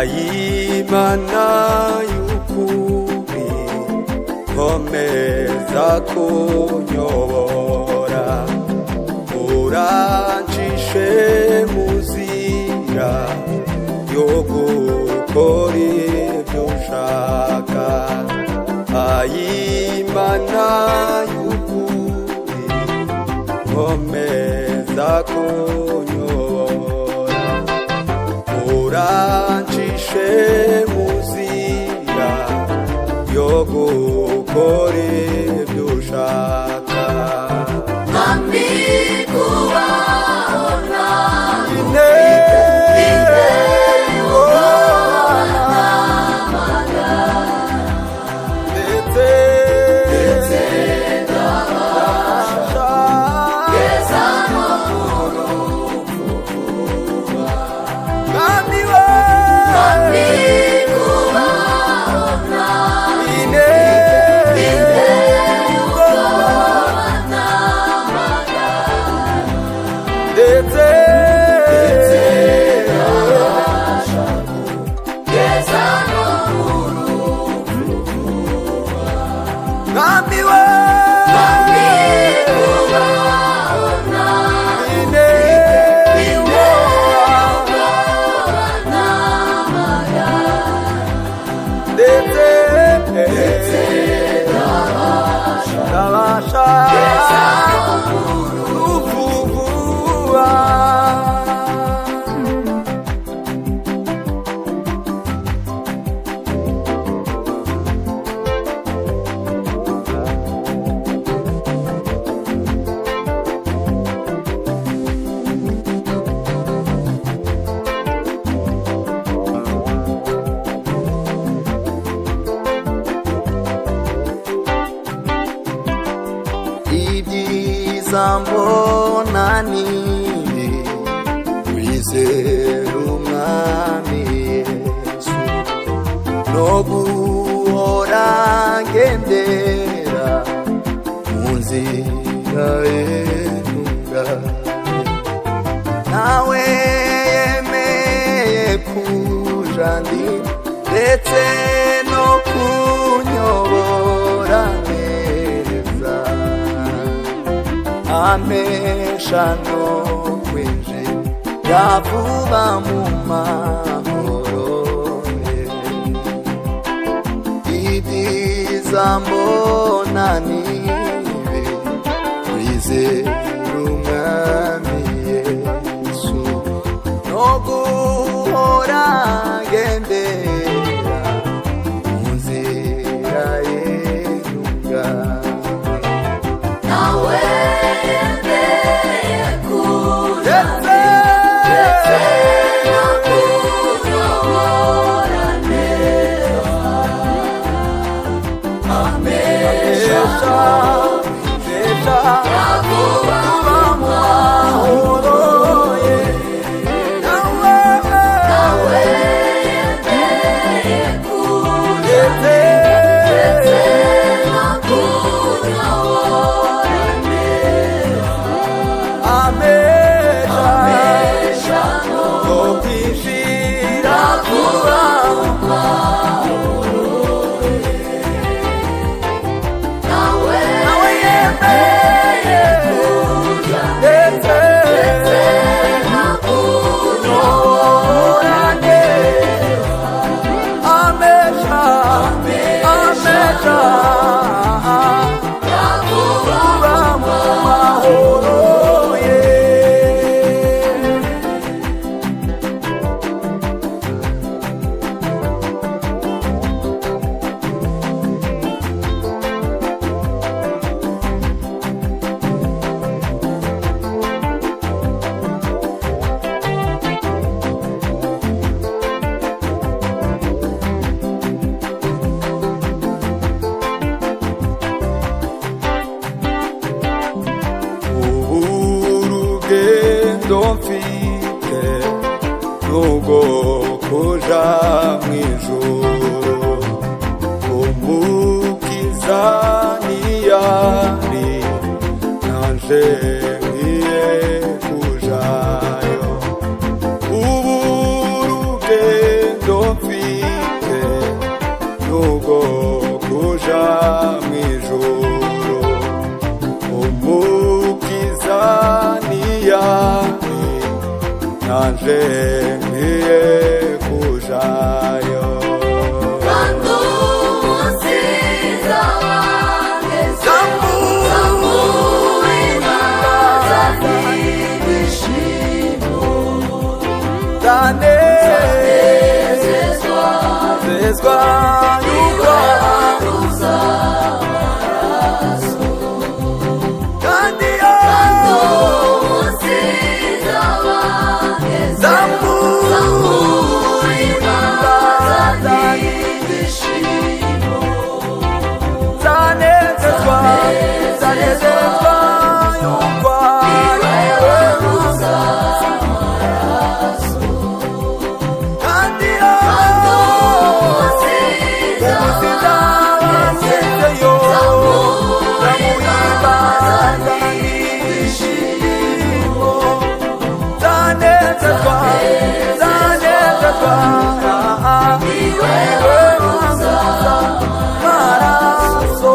ayimana y'ukuri komeza kunyobora urancishe muzira yo gukora ibyo ushaka ayimana y'ukuri komeza kunyobora urancishe muzira yo gukora ibyo ushaka Nami kubahona Zambona nini wizera umwami Yesu no guhora ngendera mu nzira y'intungane nawe yemeye kuja ndi ndetse no kunyobora neza amesha no kwinjira vuba mu mahoro ibyiza mbona nibi wizera umwami Yesu no guhora ngendera mu nzira y'intungane nawe mfite nubwo kuja mw'ijuru umukiza niyari nanje nkwiye kujayo ubu urugendo nanje ngiye kujayo Quando usiza wageze Zamuhimbaza n'ibishimo zanezezwa yuko Uza amaraso kandi Quando usiza wageze Zamuhimbaza n'ibishimo zanezezwa yuko Uza amaraso kandi Quando usiza wagezeyo Zamuhimbaza n'ibishimo zanezezwa Iwe uza amaraso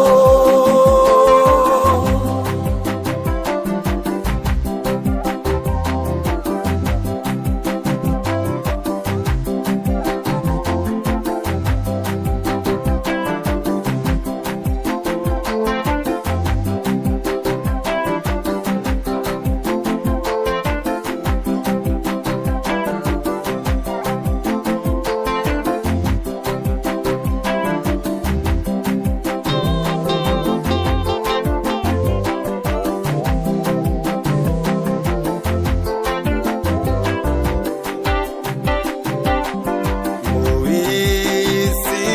muisi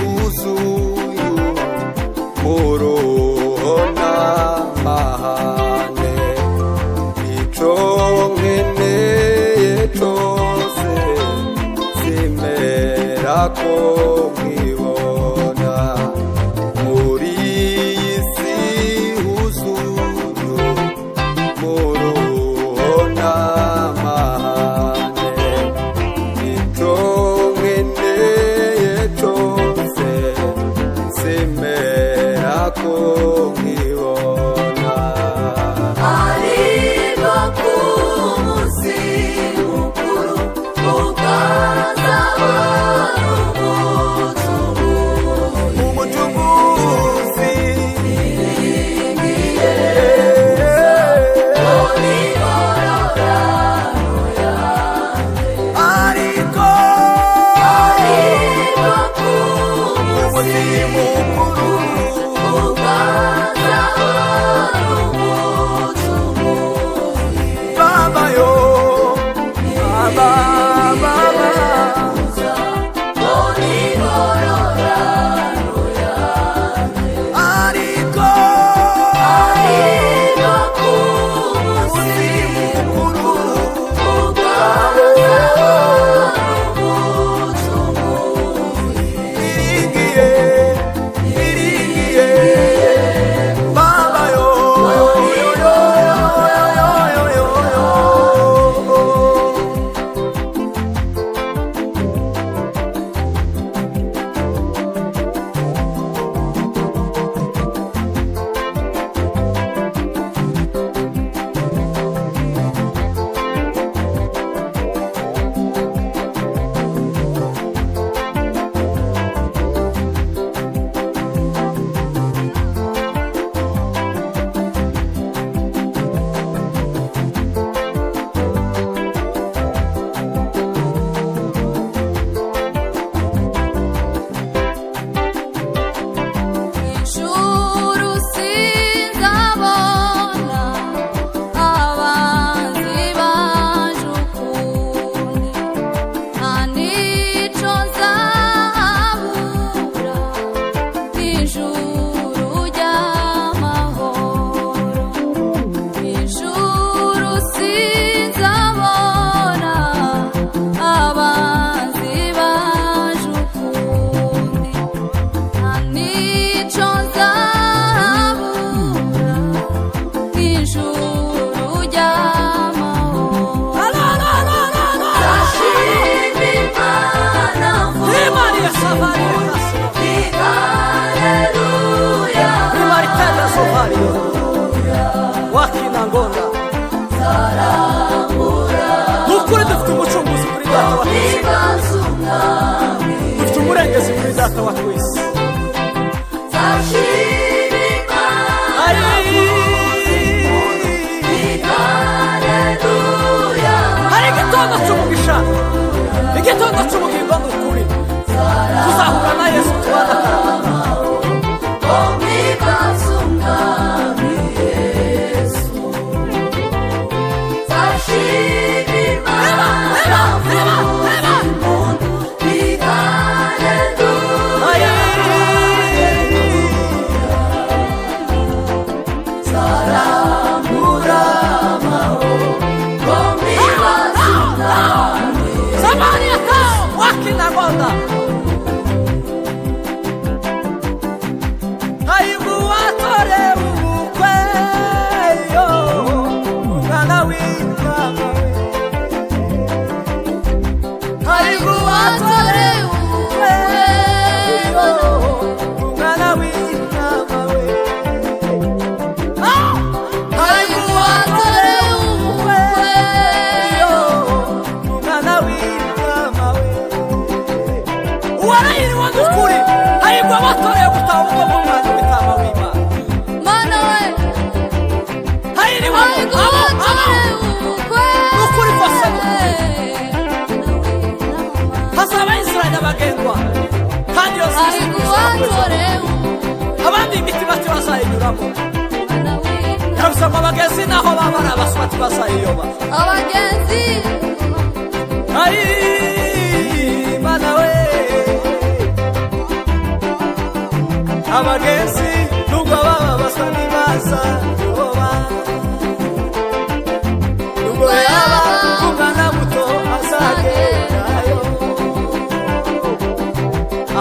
huzuyu muruhona mahane ico nkeneye cose simerako nkibona muri isi huzuyu muruhona mahane ico nkeneye cose simerako nkibona Arriva kumusi mukuru Ukaza warugutuguzi umucunguzi Iringiye Oni ororano yanjye ariko Arriva kumusi mukuru Ukaza warugutuguzi babayo baba Oni ororano yanjye ariko Arriva kumusi mukuru iringiye babayo Ijuru sinzabona abanzi baje ukundi nta n'ico nzahabura ijuru ry'amahoro ijuru sinzabona abanzi baje ukundi nta n'ico nzahabura ijuru ry'amahoro Ndashima Imana Haleluya wakina ngonda Zarambura nukuri dufite umucunguzi kuri data wa twese, dufite umurengezi kuri data wa twese. Hari igitondo cy'umugisha, igitondo cy'umugisha ni ukuri, tuzahura na Yesu tubana akaramata. Abandi imitima tibazayinyuramo, kabisamo abagenzi naho baba ari abaswa tibazayiyoba. Abagenzi Mana we, abagenzi nubwo baba abaswa ntibazayoba, nubwo yaba umwana muto azagerayo.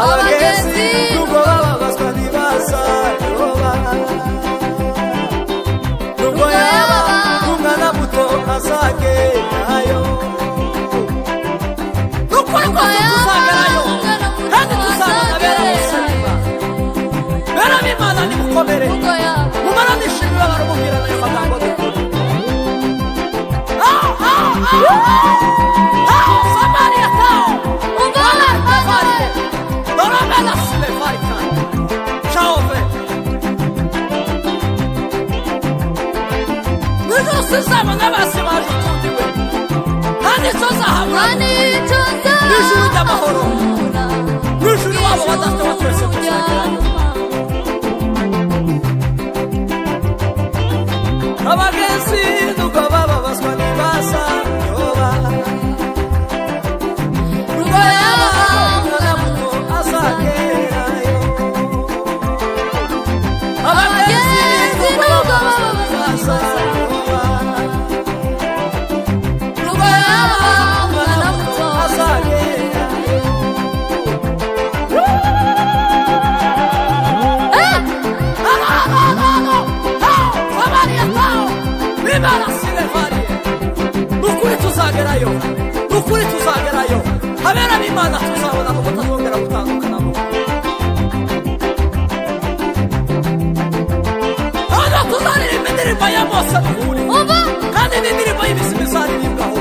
Abagenzi nubwo baba abaswa ntibazayoba, nubwo yaba umwana muto azagerayo. Nukuri kose tuzagerayo, kandi tuzabona bera musarima, bera b'Imana nimukomere, mumaranishe imibabaro mubwirana ayo magambo dukuri. Samaria tao, ungana tafari, doromela sile farika, chaove. Nizo sizama n'abasi bajutundiwe, kandi tuzahabura n'ijuru ry'amahoro, n'ijuru wabo badafite wa twese tuzagerayo. Abagenzi nubwo baba abaswa ntibazayoba, nubwo yaba umwana muto azagerayo. Abagenzi nubwo baba abaswa ntibazayoba, nubwo yaba umwana muto azagerayo. Imana silevarie, nukuri tuzagerayo, nukuri tuzagerayo. Abera b'Imana tuzabona ko tutazongera gutandukanamo. Hano tuzaririmba indirimbo ya Mose nukuri, kandi n'indirimbo y'ibizima izaririmbwaho.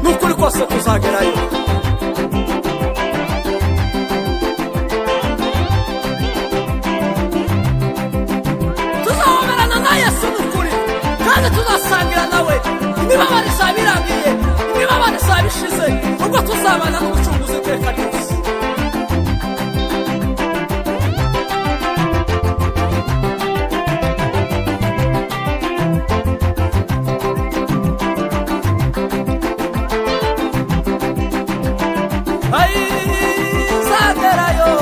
Nukuri kose tuzagerayo. Tuzahoberana na Yesu nukuri, kandi tuzasangira nawe imibabaro izaba irangiye, imibabaro izaba ishize, ubwo tuzabana n'umucunguzi iteka ryose. Zagerayo,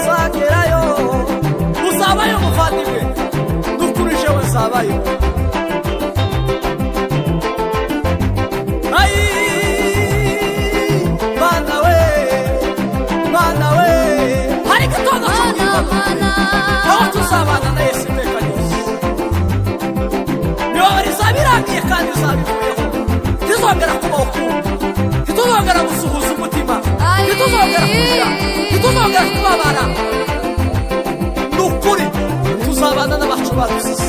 zagerayo, uzabayo muvandimwe, nukuri jewe nzabayo. Aho tuzabana na Yesu iteka ryose, imibabaro izaba irangiye kandi izabivuyeho. Ntituzongera kubaho ukundi, ntituzongera gusuhuza umutima, ntituzongera kurira, ntituzongera kubabara. Ni ukuri tuzabana n'abacu badusize.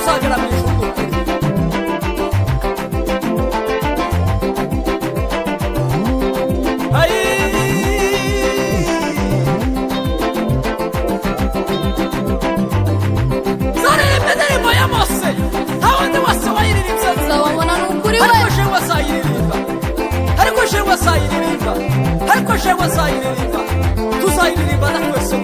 tuzagera mu ijuru. Zaririmba indirimbo ya Mose, nta wundi wese wayiririmbye Uzababona ni ukuri we. ariko jewe azayiririmba, ariko jewe azayiririmba, ariko jewe azayiririmba, tuzayiririmba na twese.